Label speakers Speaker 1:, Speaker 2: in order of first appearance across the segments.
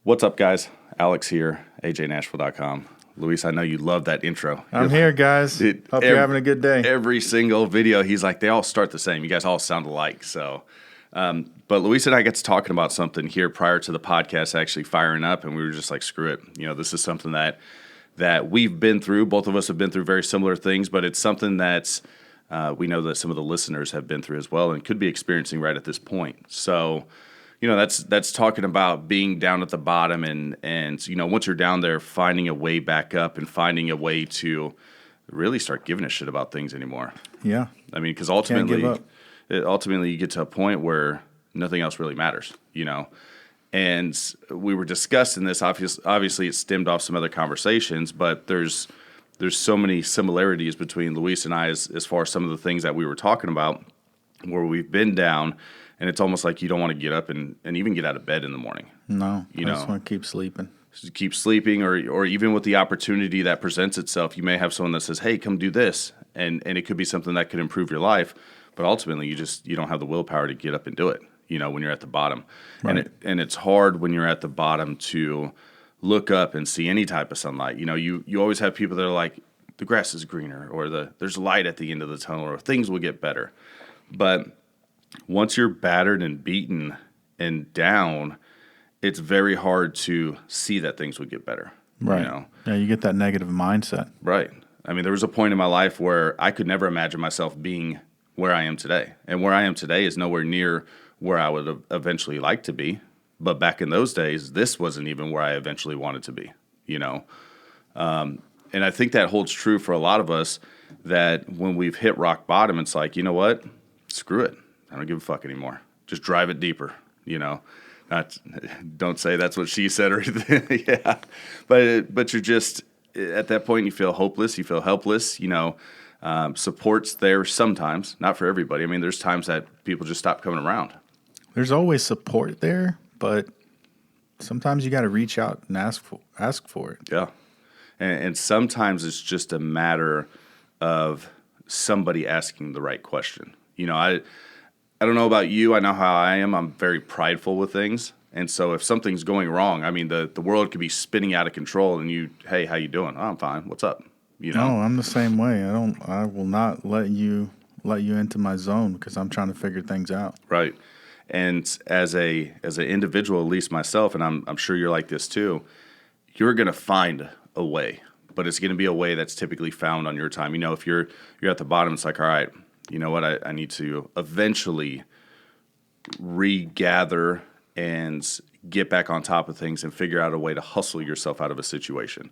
Speaker 1: What's up, guys? Alex here, ajnashville.com. Luis, I know you love that intro.
Speaker 2: I'm here, guys. Hope you're having a good day.
Speaker 1: Every single video, he's like, they all start the same. You guys all sound alike. But Luis and I got to talking about something here prior to the podcast actually firing up, and we were just like, screw it. You know, this is something that we've been through. Both of us have been through very similar things, but it's something that's we know that some of the listeners have been through as well and could be experiencing right at this point. So, you know, that's talking about being down at the bottom and you know, once you're down there, finding a way back up and finding a way to really start giving a shit about things anymore.
Speaker 2: Yeah.
Speaker 1: I mean, because ultimately you get to a point where nothing else really matters, you know. And we were discussing this. Obviously, it stemmed off some other conversations, but there's so many similarities between Luis and I as far as some of the things that we were talking about where we've been down. And it's almost like you don't want to get up and even get out of bed in the morning.
Speaker 2: No, I just want to keep sleeping.
Speaker 1: Keep sleeping, or even with the opportunity that presents itself, you may have someone that says, hey, come do this. And it could be something that could improve your life. But ultimately, you don't have the willpower to get up and do it, you know, when you're at the bottom. Right. And it's hard when you're at the bottom to look up and see any type of sunlight. You know, you always have people that are like, the grass is greener, or there's light at the end of the tunnel, or things will get better. But once you're battered and beaten and down, it's very hard to see that things would get better.
Speaker 2: Right.
Speaker 1: You know?
Speaker 2: Yeah, you get that negative mindset.
Speaker 1: Right. I mean, there was a point in my life where I could never imagine myself being where I am today. And where I am today is nowhere near where I would eventually like to be. But back in those days, this wasn't even where I eventually wanted to be, you know. And I think that holds true for a lot of us, that when we've hit rock bottom, it's like, you know what? Screw it. I don't give a fuck anymore. Just drive it deeper, you know. Don't say that's what she said or anything. Yeah. But you're just, at that point, you feel hopeless. You feel helpless, you know. Support's there sometimes, not for everybody. I mean, there's times that people just stop coming around.
Speaker 2: There's always support there, but sometimes you got to reach out and ask for it.
Speaker 1: Yeah. And sometimes it's just a matter of somebody asking the right question. You know, I don't know about you. I know how I am. I'm very prideful with things. And so if something's going wrong, I mean, the world could be spinning out of control and hey, how you doing? Oh, I'm fine. What's up? You know?
Speaker 2: No, I'm the same way. I will not let you into my zone because I'm trying to figure things out.
Speaker 1: Right. And as an individual, at least myself, and I'm sure you're like this too, you're going to find a way, but it's going to be a way that's typically found on your time. You know, if you're at the bottom, it's like, all right, you know what, I need to eventually regather and get back on top of things and figure out a way to hustle yourself out of a situation.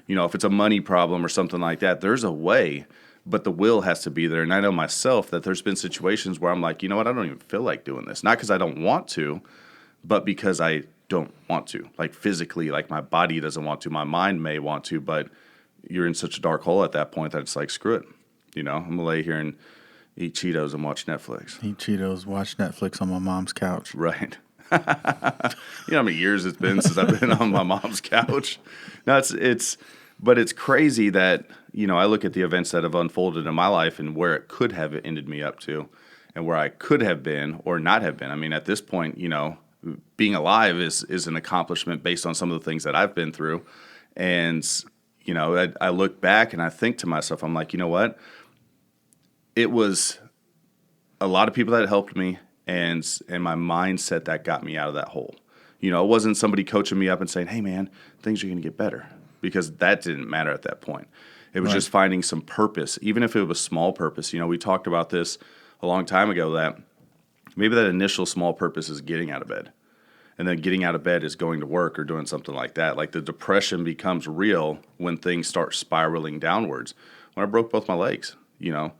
Speaker 1: You know, if it's a money problem or something like that, there's a way, but the will has to be there. And I know myself that there's been situations where I'm like, you know what, I don't even feel like doing this. Not because I don't want to, but because I don't want to. Like physically, like my body doesn't want to, my mind may want to, but you're in such a dark hole at that point that it's like, screw it. You know, I'm going to lay here and eat Cheetos and watch Netflix.
Speaker 2: Eat Cheetos, watch Netflix on my mom's couch.
Speaker 1: Right. You know how many years it's been since I've been on my mom's couch? No, but it's crazy that, you know, I look at the events that have unfolded in my life and where it could have ended me up to and where I could have been or not have been. I mean, at this point, you know, being alive is an accomplishment based on some of the things that I've been through. And, you know, I look back and I think to myself, I'm like, you know what? It was a lot of people that helped me and my mindset that got me out of that hole. You know, it wasn't somebody coaching me up and saying, hey, man, things are going to get better, because that didn't matter at that point. It was just finding some purpose, even if it was small purpose. You know, we talked about this a long time ago, that maybe that initial small purpose is getting out of bed. And then getting out of bed is going to work or doing something like that. Like the depression becomes real when things start spiraling downwards. When I broke both my legs, you know,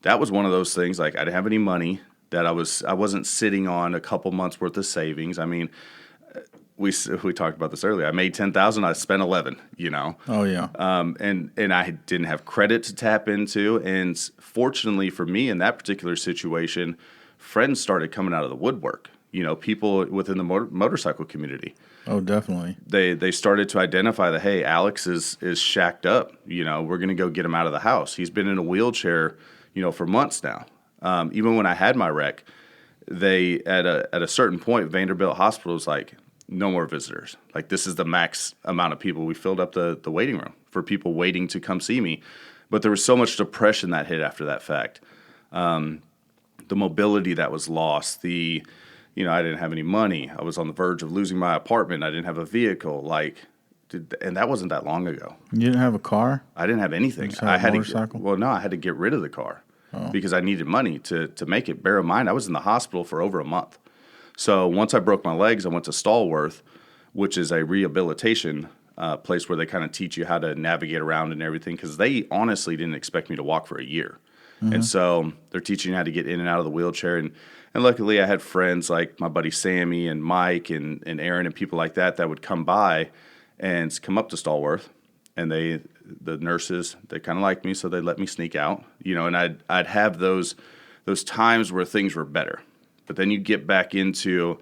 Speaker 1: that was one of those things. Like I didn't have any money, that I wasn't sitting on a couple months worth of savings. I mean, we talked about this earlier. I made $10,000. I spent $11,000. You know.
Speaker 2: Oh yeah.
Speaker 1: And I didn't have credit to tap into. And fortunately for me in that particular situation, friends started coming out of the woodwork. You know, people within the motorcycle community.
Speaker 2: Oh, definitely.
Speaker 1: They started to identify that, hey, Alex is shacked up. You know, we're going to go get him out of the house. He's been in a wheelchair, you know, for months now. Even when I had my wreck, they at a certain point, Vanderbilt Hospital was like, no more visitors. Like, this is the max amount of people. We filled up the waiting room for people waiting to come see me. But there was so much depression that hit after that fact. The mobility that was lost, I didn't have any money. I was on the verge of losing my apartment. I didn't have a vehicle. And that wasn't that long ago.
Speaker 2: You didn't have a car?
Speaker 1: I didn't have anything.
Speaker 2: I had a motorcycle?
Speaker 1: I had to get rid of the car because I needed money to make it. Bear in mind, I was in the hospital for over a month. So once I broke my legs, I went to Stallworth, which is a rehabilitation place where they kind of teach you how to navigate around and everything, because they honestly didn't expect me to walk for a year. Mm-hmm. And so they're teaching you how to get in and out of the wheelchair. And luckily I had friends like my buddy Sammy and Mike and Aaron and people like that would come by and come up to Stallworth. And the nurses, they kind of liked me, so they let me sneak out, and I'd have those times where things were better. But then you get back into,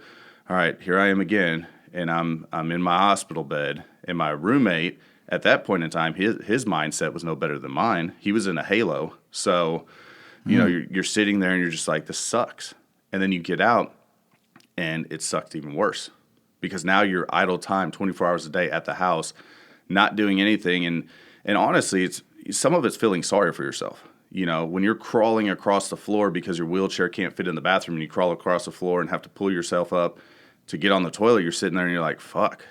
Speaker 1: all right, here I am again, and I'm in my hospital bed, and my roommate at that point in time, his mindset was no better than mine. He was in a halo, so you're sitting there and you're just like, this sucks. And then you get out, and it sucked even worse, because now you're idle time 24 hours a day at the house, not doing anything, and honestly, some of it's feeling sorry for yourself. When you're crawling across the floor because your wheelchair can't fit in the bathroom, and you crawl across the floor and have to pull yourself up to get on the toilet, you're sitting there and you're like, fuck,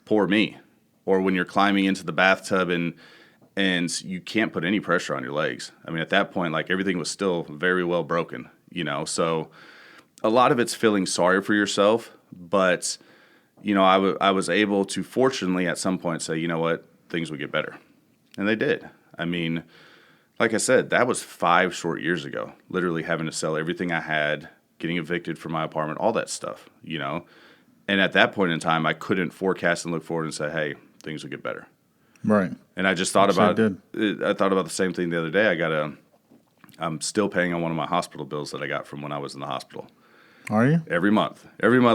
Speaker 1: poor me. Or when you're climbing into the bathtub and you can't put any pressure on your legs. I mean, at that point, like, everything was still very well broken, So a lot of it's feeling sorry for yourself, but, I was able to fortunately at some point say, you know what, things would get better. And they did. I mean, like I said, that was 5 short years ago, literally having to sell everything I had, getting evicted from my apartment, all that stuff, And at that point in time, I couldn't forecast and look forward and say, hey, things will get better.
Speaker 2: Right.
Speaker 1: And I just thought about it. I thought about the same thing the other day. I'm still paying on one of my hospital bills that I got from when I was in the hospital.
Speaker 2: Are you?
Speaker 1: Every month,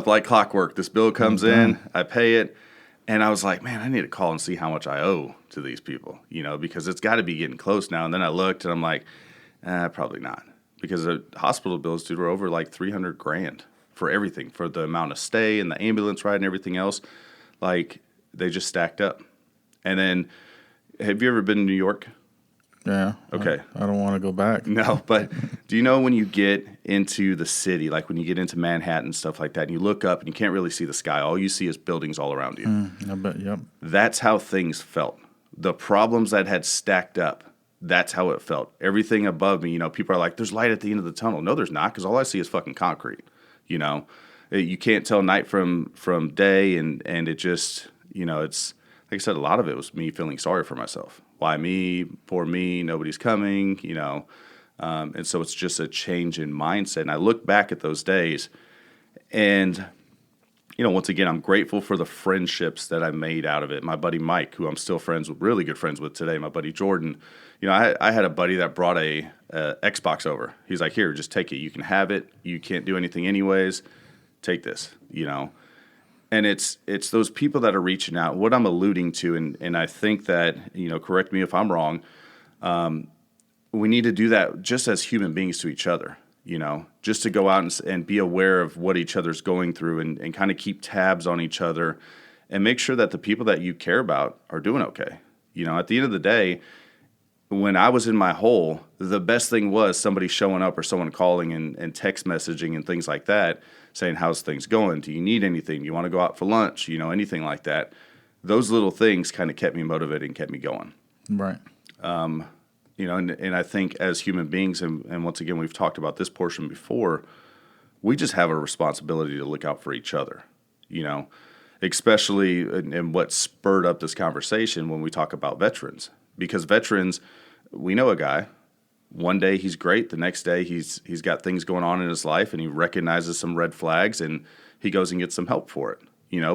Speaker 1: like clockwork. This bill comes in, I pay it. And I was like, man, I need to call and see how much I owe to these people, because it's got to be getting close now. And then I looked and I'm like, probably not. Because the hospital bills, dude, were over like $300,000 for everything, for the amount of stay and the ambulance ride and everything else. Like, they just stacked up. And then, have you ever been to New York?
Speaker 2: Yeah.
Speaker 1: Okay.
Speaker 2: I don't want to go back.
Speaker 1: No, but do you know when you get into the city, like when you get into Manhattan, stuff like that, and you look up and you can't really see the sky, all you see is buildings all around you.
Speaker 2: I bet, yep.
Speaker 1: That's how things felt. The problems that had stacked up, that's how it felt. Everything above me, people are like, there's light at the end of the tunnel. No, there's not, because all I see is fucking concrete. You can't tell night from day, and it just, it's, like I said, a lot of it was me feeling sorry for myself. Why me? Poor me. Nobody's coming, And so it's just a change in mindset. And I look back at those days and, once again, I'm grateful for the friendships that I made out of it. My buddy Mike, who I'm still really good friends with today, my buddy Jordan, I had a buddy that brought a Xbox over. He's like, here, just take it. You can have it. You can't do anything anyways. Take this, And it's those people that are reaching out. What I'm alluding to, and I think that, correct me if I'm wrong, we need to do that just as human beings to each other, just to go out and be aware of what each other's going through and kind of keep tabs on each other and make sure that the people that you care about are doing okay. At the end of the day, when I was in my hole, the best thing was somebody showing up or someone calling and text messaging and things like that, saying, how's things going? Do you need anything? Do you want to go out for lunch? Anything like that. Those little things kind of kept me motivated and kept me going.
Speaker 2: Right.
Speaker 1: And I think as human beings, and once again, we've talked about this portion before, we just have a responsibility to look out for each other, especially in what spurred up this conversation when we talk about veterans. Because veterans, we know a guy, one day he's great, the next day he's got things going on in his life and he recognizes some red flags and he goes and gets some help for it,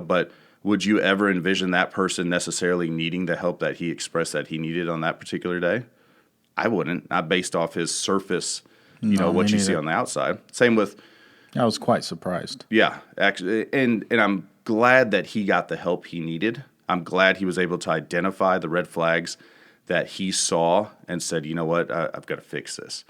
Speaker 1: But would you ever envision that person necessarily needing the help that he expressed that he needed on that particular day? I wouldn't, not based off his surface, what you see on the outside. Same with...
Speaker 2: I was quite surprised.
Speaker 1: Yeah, actually, and I'm glad that he got the help he needed. I'm glad he was able to identify the red flags that he saw and said, you know what, I've got to fix this.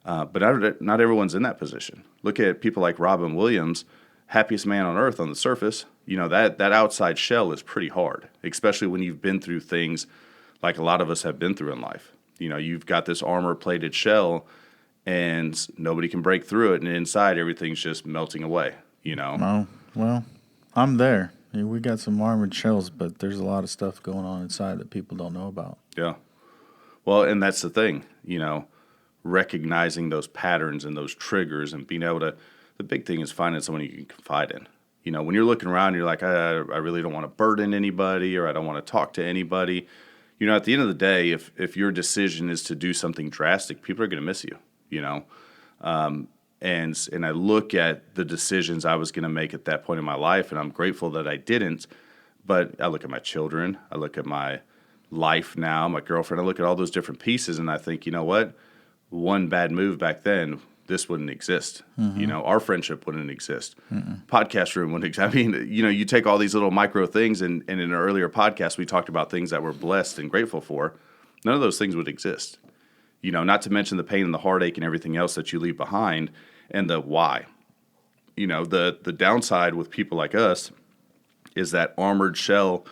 Speaker 1: But not everyone's in that position. Look at people like Robin Williams. happiest man on earth on the surface. You know, that outside shell is pretty hard, especially when you've been through things like a lot of us have been through in life. You know, you've got this armor-plated shell, and nobody can break through it, and inside everything's just melting away, you know?
Speaker 2: Well, I'm there. We got some armored shells, but there's a lot of stuff going on inside that people don't know about.
Speaker 1: Yeah. Well, and that's the thing, you know, recognizing those patterns and those triggers and being able to, the big thing is finding someone you can confide in. You know, when you're looking around, you're like, I really don't want to burden anybody, or I don't want to talk to anybody. You know, at the end of the day, if your decision is to do something drastic, people are going to miss you, you know. And I look at the decisions I was going to make at that point in my life, and I'm grateful that I didn't. But I look at my children, I look at my life now, my girlfriend, I look at all those different pieces, and I think, you know what? One bad move back then, this wouldn't exist. Mm-hmm. You know, our friendship wouldn't exist. Mm-mm. Podcast room wouldn't exist. I mean, you know, you take all these little micro things, and in an earlier podcast, we talked about things that we're blessed and grateful for. None of those things would exist. You know, not to mention the pain and the heartache and everything else that you leave behind, and the why. You know, the downside with people like us is that armored shell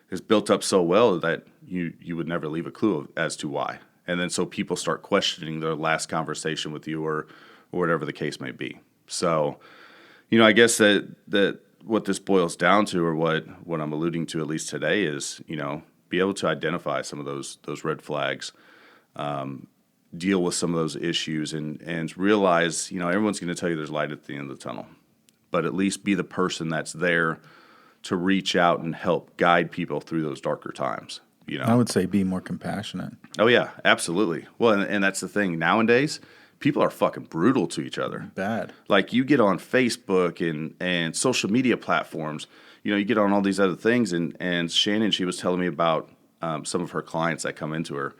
Speaker 1: is built up so well that you would never leave a clue as to why. And then so people start questioning their last conversation with you, or whatever the case may be. So, you know, I guess that what this boils down to, or what I'm alluding to at least today, is, you know, be able to identify some of those red flags, deal with some of those issues, and realize, you know, everyone's going to tell you there's light at the end of the tunnel, but at least be the person that's there to reach out and help guide people through those darker times. You know,
Speaker 2: I would say be more compassionate.
Speaker 1: Oh, yeah, absolutely. Well, and that's the thing. Nowadays, people are fucking brutal to each other.
Speaker 2: Bad.
Speaker 1: Like, you get on Facebook and social media platforms, you know, you get on all these other things, and Shannon, she was telling me about some of her clients that come into her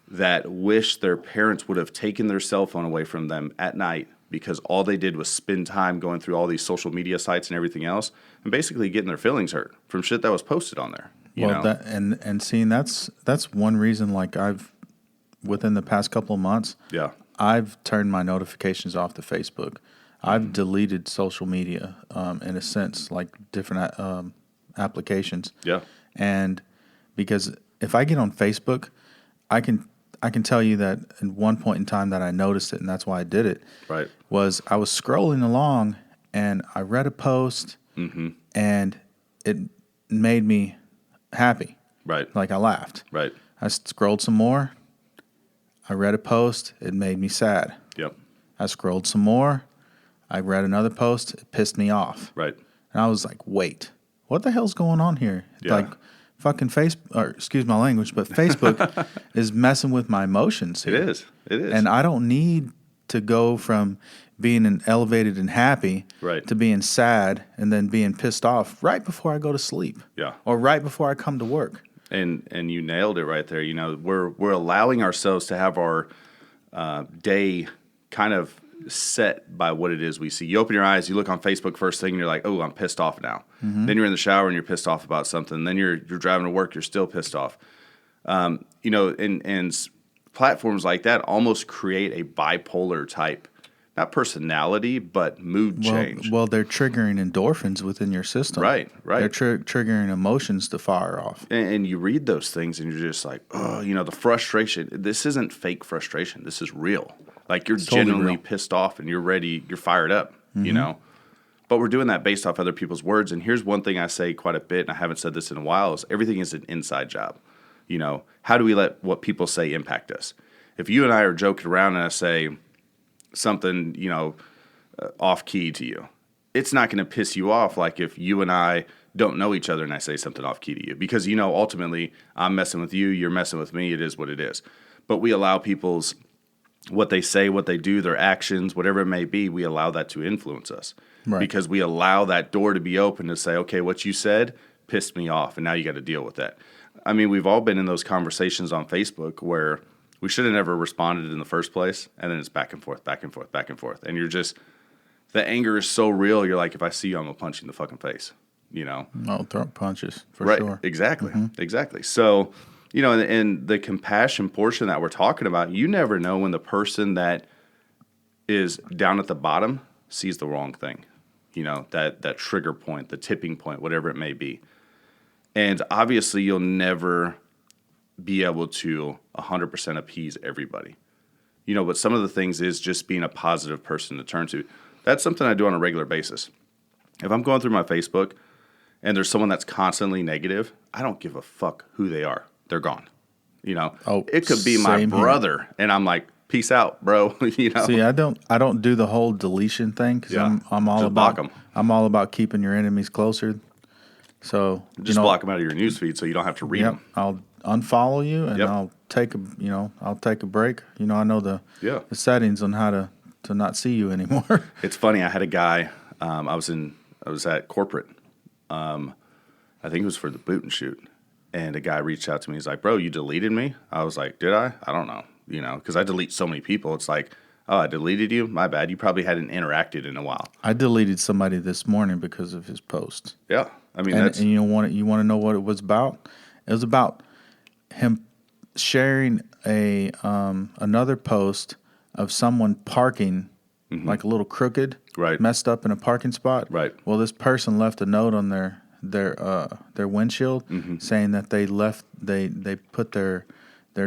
Speaker 1: that wish their parents would have taken their cell phone away from them at night, because all they did was spend time going through all these social media sites and everything else, and basically getting their feelings hurt from shit that was posted on there.
Speaker 2: Well, that, and seeing that's one reason, like, I've, within the past couple of months,
Speaker 1: yeah,
Speaker 2: I've turned my notifications off to Facebook. I've deleted social media, in a sense, like different applications.
Speaker 1: Yeah.
Speaker 2: And because if I get on Facebook, I can tell you that at one point in time that I noticed it, and that's why I did it.
Speaker 1: Right.
Speaker 2: Was I was scrolling along, and I read a post,
Speaker 1: mm-hmm.
Speaker 2: and it made me happy.
Speaker 1: Right.
Speaker 2: Like, I laughed.
Speaker 1: Right.
Speaker 2: I scrolled some more. I read a post. It made me sad.
Speaker 1: Yep.
Speaker 2: I scrolled some more. I read another post. It pissed me off.
Speaker 1: Right.
Speaker 2: And I was like, wait, what the hell's going on here?
Speaker 1: Yeah.
Speaker 2: Like, fucking excuse my language, but Facebook is messing with my emotions here.
Speaker 1: It is.
Speaker 2: And I don't need to go from being elevated and happy
Speaker 1: right.
Speaker 2: to being sad and then being pissed off right before I go to sleep.
Speaker 1: Yeah.
Speaker 2: Or right before I come to work.
Speaker 1: And you nailed it right there. You know, we're allowing ourselves to have our day kind of set by what it is we see. You open your eyes, you look on Facebook first thing, and you're like, oh, I'm pissed off now. Mm-hmm. Then you're in the shower and you're pissed off about something. Then you're driving to work, you're still pissed off. You know, and platforms like that almost create a bipolar type, not personality, but mood change.
Speaker 2: Well, they're triggering endorphins within your system.
Speaker 1: Right.
Speaker 2: They're triggering emotions to fire off.
Speaker 1: And you read those things and you're just like, oh, you know, the frustration. This isn't fake frustration. This is real. Like, you're genuinely pissed off and you're ready, you're fired up, mm-hmm. you know. But we're doing that based off other people's words. And here's one thing I say quite a bit, and I haven't said this in a while, is everything is an inside job. You know, how do we let what people say impact us? If you and I are joking around and I say something, you know, off key to you, it's not going to piss you off like if you and I don't know each other and I say something off key to you, because, you know, ultimately I'm messing with you, you're messing with me. It is what it is. But we allow people's, what they say, what they do, their actions, whatever it may be, we allow that to influence us. Right. Because we allow that door to be open to say, okay, what you said pissed me off, and now you got to deal with that. I mean, we've all been in those conversations on Facebook where we should have never responded in the first place, and then it's back and forth, back and forth, back and forth. And you're just, the anger is so real, you're like, if I see you, I'm going to punch you in the fucking face, you know?
Speaker 2: No, throw punches, for
Speaker 1: right,
Speaker 2: sure.
Speaker 1: Exactly, exactly. So, you know, and the compassion portion that we're talking about, you never know when the person that is down at the bottom sees the wrong thing. that trigger point, the tipping point, whatever it may be. And obviously you'll never be able to 100% appease everybody. But some of the things is just being a positive person to turn to. That's something I do on a regular basis. If I'm going through my Facebook and there's someone that's constantly negative, I don't give a fuck who they are. They're gone. It could be my brother, here. And I'm like, peace out, bro.
Speaker 2: See, I don't do the whole deletion thing because I'm all
Speaker 1: just
Speaker 2: about
Speaker 1: block 'em.
Speaker 2: I'm all about keeping your enemies closer. So
Speaker 1: just block them out of your newsfeed so you don't have to read them.
Speaker 2: I'll unfollow you and I'll take a break. I know the settings on how to not see you anymore.
Speaker 1: It's funny. I had a guy. I was at corporate. I think it was for the boot and shoot, and a guy reached out to me. He's like, "Bro, you deleted me." I was like, "Did I? I don't know." Because I delete so many people. It's like, "Oh, I deleted you? My bad. You probably hadn't interacted in a while."
Speaker 2: I deleted somebody this morning because of his post.
Speaker 1: Yeah, I mean,
Speaker 2: and you want to know what it was about? It was about him sharing another post of someone parking like a little crooked, messed up in a parking spot.
Speaker 1: Right.
Speaker 2: Well, this person left a note on their windshield saying that they put their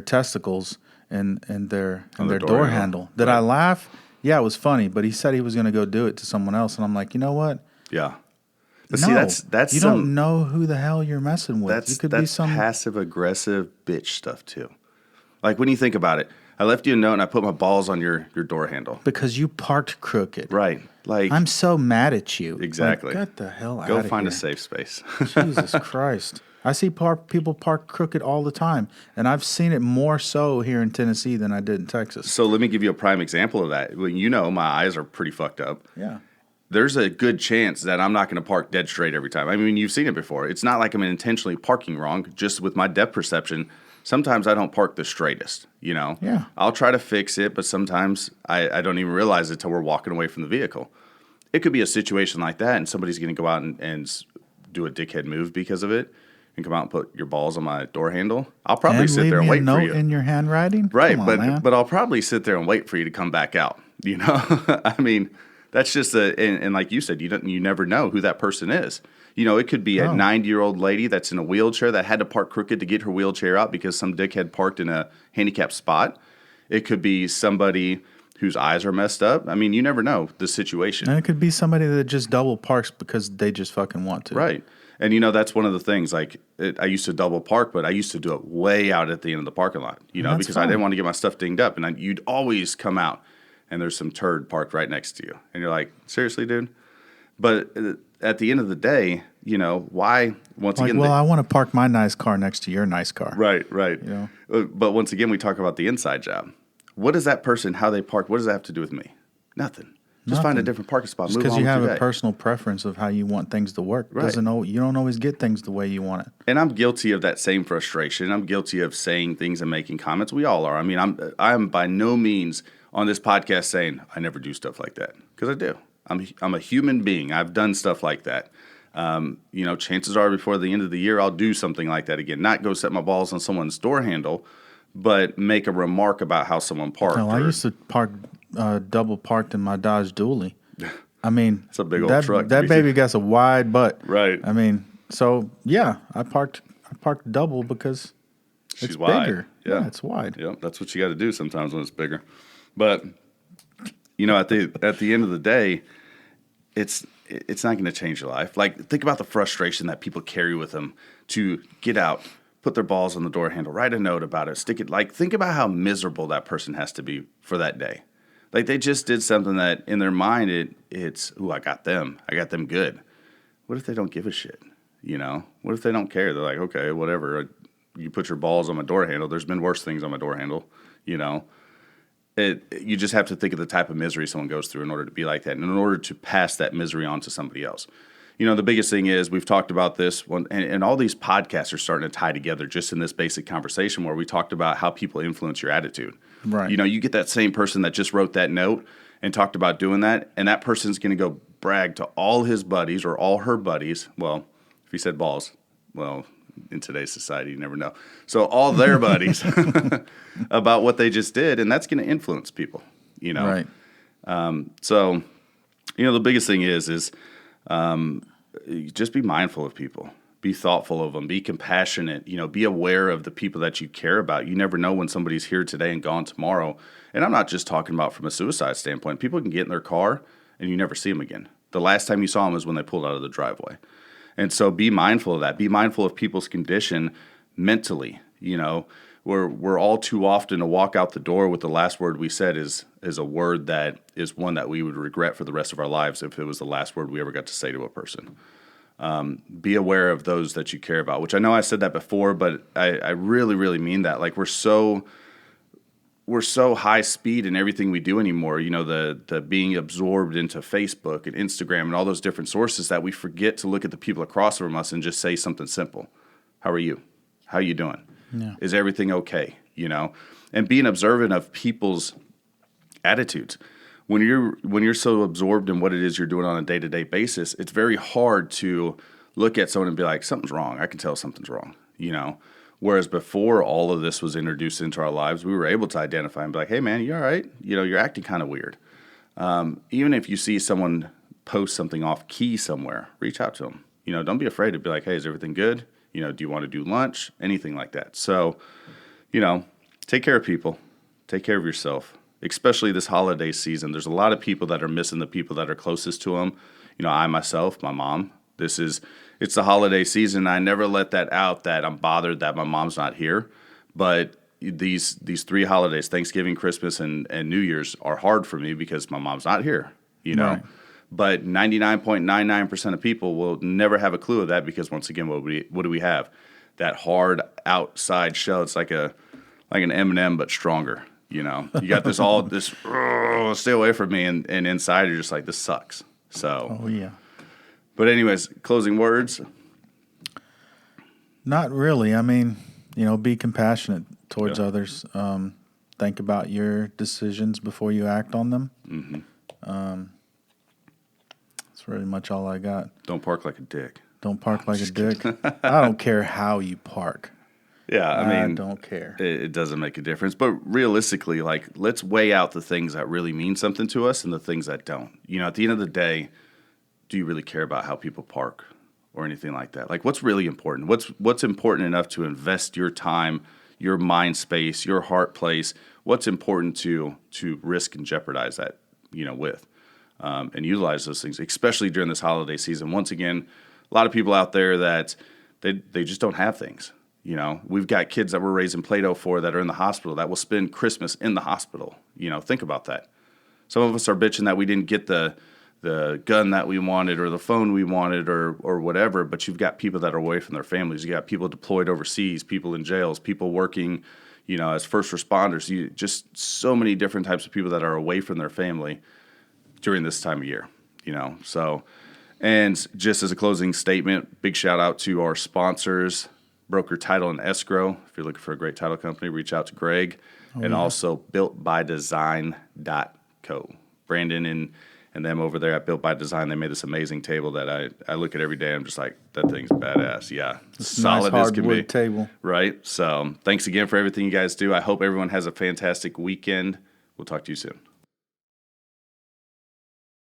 Speaker 2: testicles in their door handle. Did I laugh? Yeah, it was funny, but he said he was going to go do it to someone else, and I'm like, you know what?
Speaker 1: Yeah. But
Speaker 2: no,
Speaker 1: see, that's
Speaker 2: you don't know who the hell you're messing with.
Speaker 1: That's passive aggressive bitch stuff too. Like when you think about it, I left you a note and I put my balls on your door handle
Speaker 2: because you parked crooked.
Speaker 1: Right. Like
Speaker 2: I'm so mad at you.
Speaker 1: Exactly.
Speaker 2: Like, get the hell out of here.
Speaker 1: Go find a safe space.
Speaker 2: Jesus Christ. I see people park crooked all the time, and I've seen it more so here in Tennessee than I did in Texas.
Speaker 1: So let me give you a prime example of that. When my eyes are pretty fucked up.
Speaker 2: Yeah.
Speaker 1: There's a good chance that I'm not going to park dead straight every time. I mean, you've seen it before. It's not like I'm intentionally parking wrong. Just with my depth perception, sometimes I don't park the straightest,
Speaker 2: Yeah.
Speaker 1: I'll try to fix it, but sometimes I don't even realize it till we're walking away from the vehicle. It could be a situation like that, and somebody's going to go out and do a dickhead move because of it and come out and put your balls on my door handle. I'll probably sit there and wait for you.
Speaker 2: Note in your handwriting?
Speaker 1: Right,
Speaker 2: Come on,
Speaker 1: but I'll probably sit there and wait for you to come back out, I mean, that's just and like you said, you never know who that person is. It could be a 90-year-old lady that's in a wheelchair that had to park crooked to get her wheelchair out because some dickhead parked in a handicapped spot. It could be somebody whose eyes are messed up. I mean, you never know the situation.
Speaker 2: And it could be somebody that just double parks because they just fucking want to.
Speaker 1: Right. And, that's one of the things. Like, I used to double park, but I used to do it way out at the end of the parking lot, because I didn't want to get my stuff dinged up. And you'd always come out, and there's some turd parked right next to you. And you're like, seriously, dude? But at the end of the day, why, once again...
Speaker 2: Well, I want to park my nice car next to your nice car.
Speaker 1: Right. But once again, we talk about the inside job. What does that person, how they park, what does that have to do with me? Nothing. Just find a different parking spot.
Speaker 2: Just because you have a personal preference of how you want things to work.
Speaker 1: Right.
Speaker 2: You don't always get things the way you want it.
Speaker 1: And I'm guilty of that same frustration. I'm guilty of saying things and making comments. We all are. I mean, I'm by no means on this podcast saying I never do stuff like that, because I do. I'm a human being. I've done stuff like that. Chances are before the end of the year I'll do something like that again. Not go set my balls on someone's door handle, but make a remark about how someone parked.
Speaker 2: I used to park double parked in my Dodge Dually. I mean,
Speaker 1: it's a big old truck.
Speaker 2: That baby got a wide butt.
Speaker 1: Right.
Speaker 2: I mean, so yeah, I parked double because it's
Speaker 1: wide.
Speaker 2: Bigger. Yeah, it's wide.
Speaker 1: Yeah, that's what you got to do sometimes when it's bigger. But at the end of the day, it's not going to change your life. Like, think about the frustration that people carry with them to get out, put their balls on the door handle, write a note about it, stick it. Like, think about how miserable that person has to be for that day. Like, they just did something that in their mind it's I got them good. What if they don't give a shit? What if they don't care? They're like, okay, whatever. You put your balls on my door handle. There's been worse things on my door handle. You just have to think of the type of misery someone goes through in order to be like that, and in order to pass that misery on to somebody else. The biggest thing is, we've talked about this one, and all these podcasts are starting to tie together just in this basic conversation where we talked about how people influence your attitude.
Speaker 2: Right.
Speaker 1: You get that same person that just wrote that note and talked about doing that, and that person's going to go brag to all his buddies or all her buddies. Well, if he said balls, well, in today's society, you never know. So all their buddies about what they just did, and that's going to influence people,
Speaker 2: Right.
Speaker 1: So, the biggest thing is Just be mindful of people. Be thoughtful of them. Be compassionate. Be aware of the people that you care about. You never know when somebody's here today and gone tomorrow. And I'm not just talking about from a suicide standpoint. People can get in thetheir car and you never see them again. The last time you saw them was when they pulled out of the driveway. And so be mindful of that. Be mindful of people's condition mentally. We're all too often to walk out the door with the last word we said is a word that is one that we would regret for the rest of our lives if it was the last word we ever got to say to a person. Be aware of those that you care about, which I know I said that before, but I really, really mean that. Like we're so high speed in everything we do anymore. The being absorbed into Facebook and Instagram and all those different sources that we forget to look at the people across from us and just say something simple. How are you? How are you doing?
Speaker 2: Yeah.
Speaker 1: Is everything okay? And being observant of people's attitudes. When you're so absorbed in what it is you're doing on a day-to-day basis, it's very hard to look at someone and be like, something's wrong. I can tell something's wrong, Whereas before all of this was introduced into our lives, we were able to identify and be like, hey, man, you all right? You're acting kind of weird. Even if you see someone post something off key somewhere, reach out to them. Don't be afraid to be like, hey, is everything good? Do you want to do lunch? Anything like that. So, take care of people. Take care of yourself, especially this holiday season. There's a lot of people that are missing the people that are closest to them. I myself, my mom, it's the holiday season. I never let that out that I'm bothered that my mom's not here. But these 3 holidays, Thanksgiving, Christmas, and New Year's, are hard for me because my mom's not here,
Speaker 2: Right.
Speaker 1: But 99.99% of people will never have a clue of that because, once again, what do we have? That hard outside shell. It's like an M&M but stronger. You got this stay away from me, and inside you're just like, this sucks. So.
Speaker 2: Oh yeah.
Speaker 1: But anyways, closing words.
Speaker 2: Not really. I mean, be compassionate towards others. Think about your decisions before you act on them. Mm-hmm. That's really much all I got.
Speaker 1: Don't park like a dick.
Speaker 2: Don't park like a dick. I don't care how you park.
Speaker 1: Yeah, I mean,
Speaker 2: don't care.
Speaker 1: It doesn't make a difference. But realistically, let's weigh out the things that really mean something to us and the things that don't. At the end of the day, do you really care about how people park or anything like that? Like, what's really important? What's important enough to invest your time, your mind space, your heart place? What's important to risk and jeopardize that, with? And utilize those things, especially during this holiday season. Once again, a lot of people out there that they just don't have things. We've got kids that we're raising Play-Doh for that are in the hospital that will spend Christmas in the hospital. Think about that. Some of us are bitching that we didn't get the gun that we wanted or the phone we wanted or whatever, but you've got people that are away from their families. You got people deployed overseas, people in jails, people working, as first responders. Just so many different types of people that are away from their family during this time of year, So, and just as a closing statement, big shout out to our sponsors, Broker Title and Escrow. If you're looking for a great title company, reach out to Greg. Also builtbydesign.co. Brandon and them over there at Built by Design, they made this amazing table that I look at every day. I'm just like, that thing's badass. Yeah,
Speaker 2: solid nice as can be. Table.
Speaker 1: Right? So thanks again for everything you guys do. I hope everyone has a fantastic weekend. We'll talk to you soon.